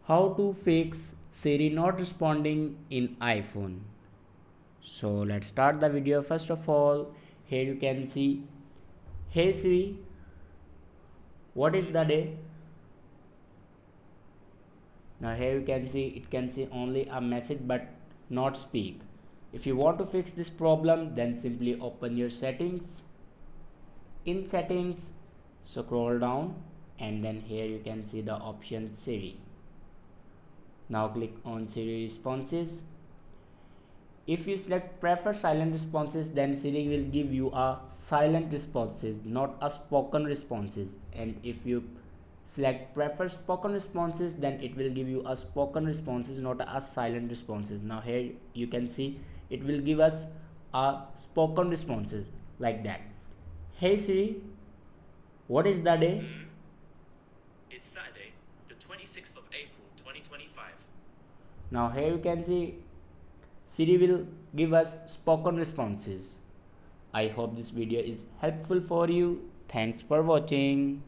How to fix Siri not responding in iPhone. So let's start the video. First of all, here you can see, hey Siri, what is the day? Now here you can see it can see only a message but not speak. If you want to fix this problem, then simply open your settings. In settings, scroll down and then here you can see the option Siri. Now click on Siri responses. If you select prefer silent responses, then Siri will give you a silent responses, not a spoken responses. And if you select prefer spoken responses, then it will give you a spoken responses, not a silent responses. Now here you can see it will give us a spoken responses like that. Hey Siri, what is the day? It's Saturday, the 26th of April 2025. Now here you can see Siri will give us spoken responses. I hope this video is helpful for you. Thanks for watching.